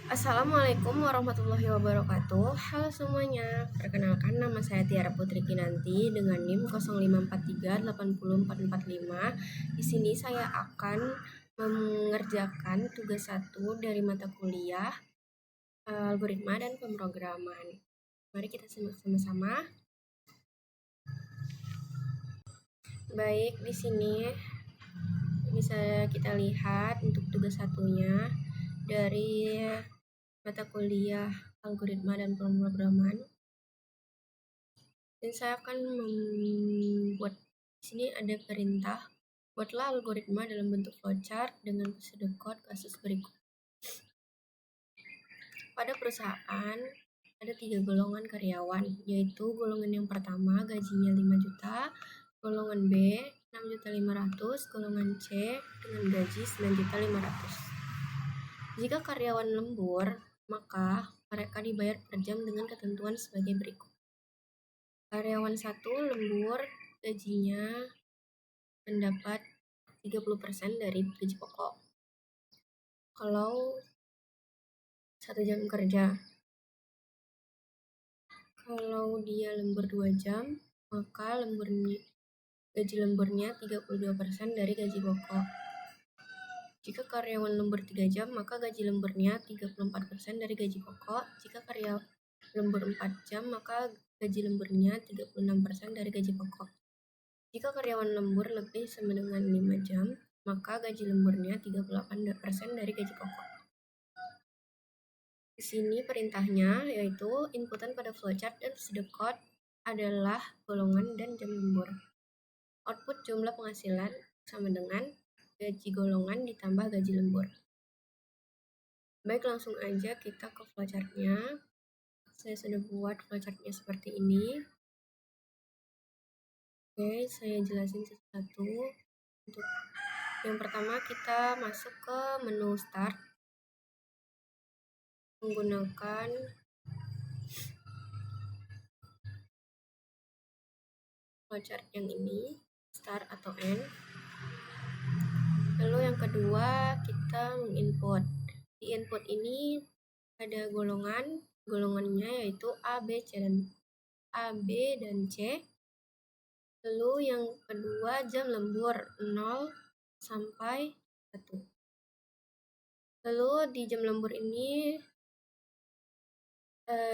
Assalamualaikum warahmatullahi wabarakatuh. Halo semuanya, perkenalkan nama saya Tiara Putri Kinanti dengan NIM 05438045. Di sini saya akan mengerjakan tugas 1 dari mata kuliah algoritma dan pemrograman. Mari kita simak sama-sama. Baik, di sini bisa kita lihat untuk tugas satunya dari mata kuliah algoritma dan pemrograman. Dan saya akan membuat di sini ada perintah, buatlah algoritma dalam bentuk flowchart dengan pseudocode kasus berikut. Pada perusahaan ada 3 golongan karyawan, yaitu golongan yang pertama gajinya 5 juta, golongan B 6.500.000, golongan C dengan gaji 9.500.000. Jika karyawan lembur, maka mereka dibayar per jam dengan ketentuan sebagai berikut. Karyawan 1 lembur, gajinya mendapat 30% dari gaji pokok. Kalau 1 jam kerja. Kalau dia lembur 2 jam, maka gaji lemburnya 32% dari gaji pokok. Jika karyawan lembur 3 jam, maka gaji lemburnya 34% dari gaji pokok. Jika karyawan lembur 4 jam, maka gaji lemburnya 36% dari gaji pokok. Jika karyawan lembur lebih sama dengan 5 jam, maka gaji lemburnya 38% dari gaji pokok. Di sini perintahnya yaitu inputan pada flowchart dan pseudocode adalah golongan dan jam lembur. Output jumlah penghasilan sama dengan gaji golongan ditambah gaji lembur. Baik, langsung aja kita ke flowchartnya. Saya sudah buat flowchartnya seperti ini. Oke, saya jelasin satu-satu. Untuk yang pertama kita masuk ke menu start menggunakan flowchart yang ini, start atau end. Lalu yang kedua kita menginput. Di input ini ada golongannya yaitu A, B, dan C. Lalu yang kedua jam lembur 0 sampai 1. Lalu di jam lembur ini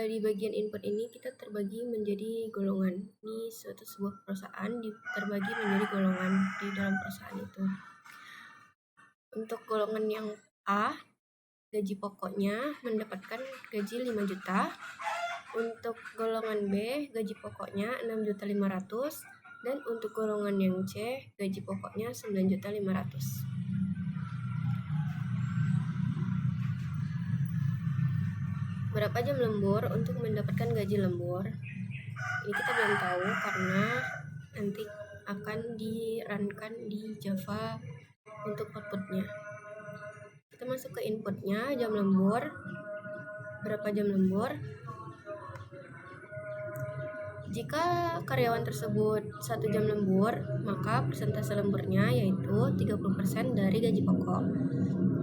di bagian input ini kita terbagi menjadi golongan. Ini sebuah perusahaan terbagi menjadi golongan di dalam perusahaan itu. Untuk golongan yang A, gaji pokoknya mendapatkan gaji 5 juta. Untuk golongan B, gaji pokoknya 6.500.000. Dan untuk golongan yang C, gaji pokoknya 9.500.000. Berapa jam lembur untuk mendapatkan gaji lembur? Ini kita belum tahu karena nanti akan di-runkan di Java untuk outputnya. Kita masuk ke inputnya, jam lembur. Berapa jam lembur? Jika karyawan tersebut 1 jam lembur, maka persentase lemburnya yaitu 30% dari gaji pokok.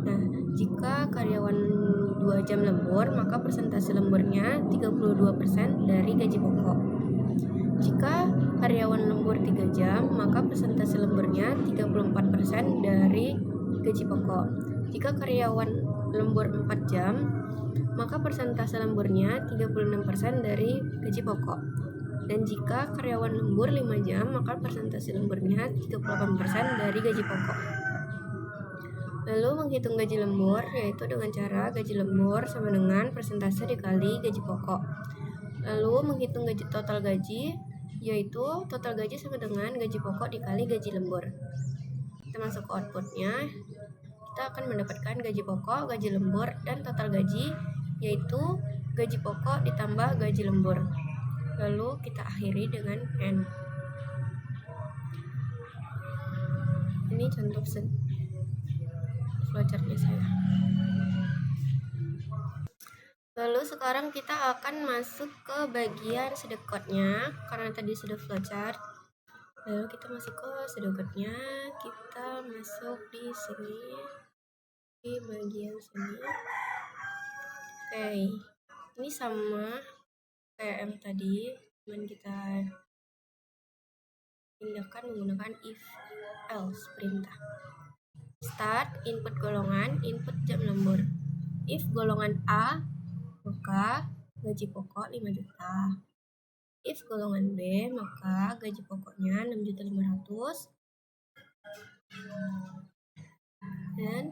Nah, jika karyawan 2 jam lembur, maka persentase lemburnya 32% dari gaji pokok. Jika karyawan lembur 3 jam, maka persentase lemburnya 34% dari gaji pokok. Jika karyawan lembur 4 jam, maka persentase lemburnya 36% dari gaji pokok. Dan jika karyawan lembur 5 jam, maka persentase lemburnya 38% dari gaji pokok. Lalu menghitung gaji lembur yaitu dengan cara gaji lembur sama dengan persentase dikali gaji pokok. Lalu menghitung total gaji yaitu total gaji sama dengan gaji pokok dikali gaji lembur. Kita masuk ke outputnya. Kita akan mendapatkan gaji pokok, gaji lembur, dan total gaji yaitu gaji pokok ditambah gaji lembur. Lalu kita akhiri dengan end. Ini contoh flowchartnya saya. Lalu sekarang kita akan masuk ke bagian pseudocode-nya karena tadi sudah flowchart. Lalu kita masuk ke pseudocode-nya. Kita masuk di sini, di bagian sini. Oke, ini sama kayak yang tadi, cuman kita pindahkan menggunakan if else perintah. Start, input golongan, input jam lembur. If golongan A, maka gaji pokok 5 juta. If golongan B, maka gaji pokoknya 6.500.000. Dan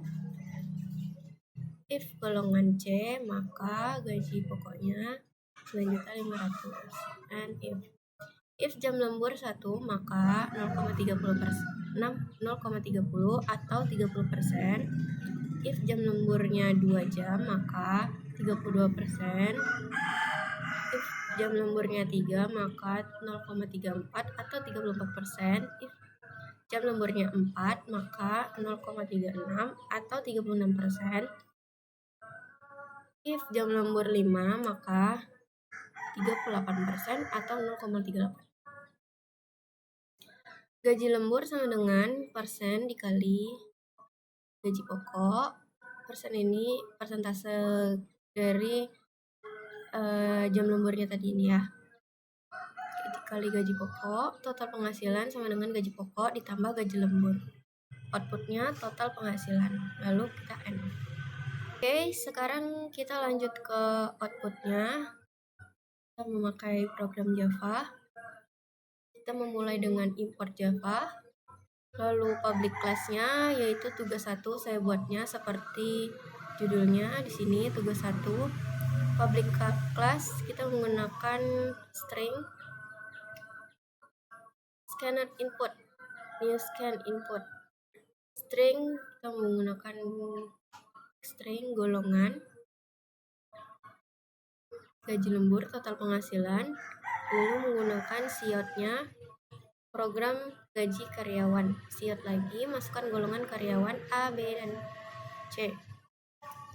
if golongan C, maka gaji pokoknya 9.500.000. And if jam lembur 1, maka 0,30 atau 30%. If jam lemburnya 2 jam, maka 32%. If jam lemburnya 3, maka 0,34 atau 34%. If jam lemburnya 4, maka 0,36 atau 36%. If jam lembur 5, maka 38% atau 0,38. Gaji lembur sama dengan persen dikali gaji pokok. Persen ini persentase dari jam lemburnya tadi ini ya. Dikali gaji pokok, total penghasilan sama dengan gaji pokok ditambah gaji lembur. Outputnya total penghasilan. Lalu kita end. Oke, sekarang kita lanjut ke outputnya. Kita memakai program Java. Kita memulai dengan import Java. Lalu public class-nya yaitu tugas 1, saya buatnya seperti judulnya di sini, tugas 1. Public class kita menggunakan string scanner input, new scan input. String kita menggunakan string golongan, gaji lembur, total penghasilan. Lalu menggunakan siot-nya program gaji karyawan. Siot lagi, masukkan golongan karyawan A, B, dan C.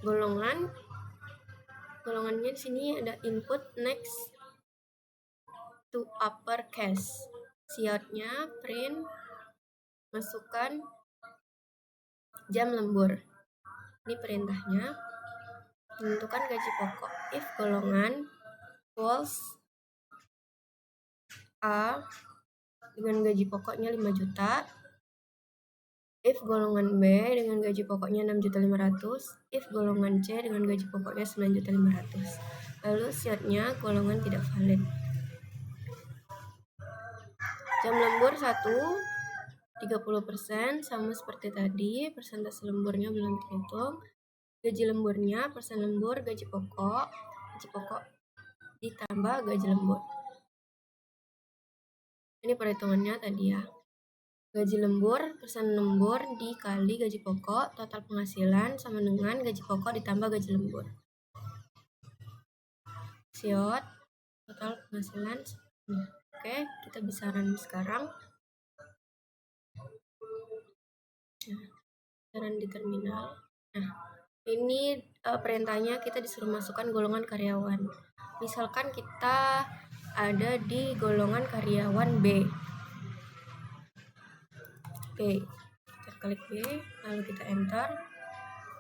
Golongannya di sini ada input next to uppercase. Siotnya print, masukkan jam lembur. Ini perintahnya. Menentukan gaji pokok. If golongan false A dengan gaji pokoknya 5 juta. If golongan B dengan gaji pokoknya 6.500.000. If golongan C dengan gaji pokoknya 9.500.000. Lalu siotnya golongan tidak valid. Jam lembur 1, 30% sama seperti tadi, persentase lemburnya belum terhitung. Gaji lemburnya, persen lembur, gaji pokok ditambah gaji lembur. Ini perhitungannya tadi ya. Gaji lembur, persen lembur dikali gaji pokok, total penghasilan sama dengan gaji pokok ditambah gaji lembur. Siot, total penghasilan. Oke, kita bisa run sekarang. Run di terminal. Nah, ini perintahnya kita disuruh masukkan golongan karyawan. Misalkan kita ada di golongan karyawan B. Oke, kita klik B, lalu kita enter.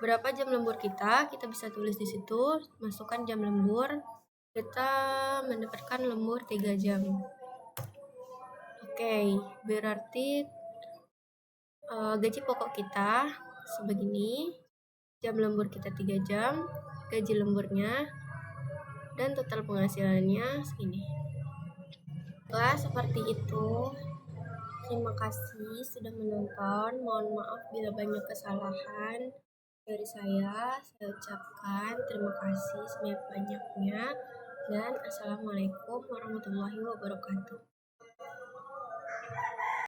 Berapa jam lembur kita bisa tulis di situ. Masukkan jam lembur. Kita mendapatkan lembur 3 jam. Oke, berarti gaji pokok kita sebegini. Jam lembur kita 3 jam, gaji lemburnya, dan total penghasilannya segini. Seperti itu. Terima kasih sudah menonton. Mohon maaf bila banyak kesalahan dari saya. Saya ucapkan terima kasih sebanyak-banyaknya. Dan Assalamualaikum warahmatullahi wabarakatuh.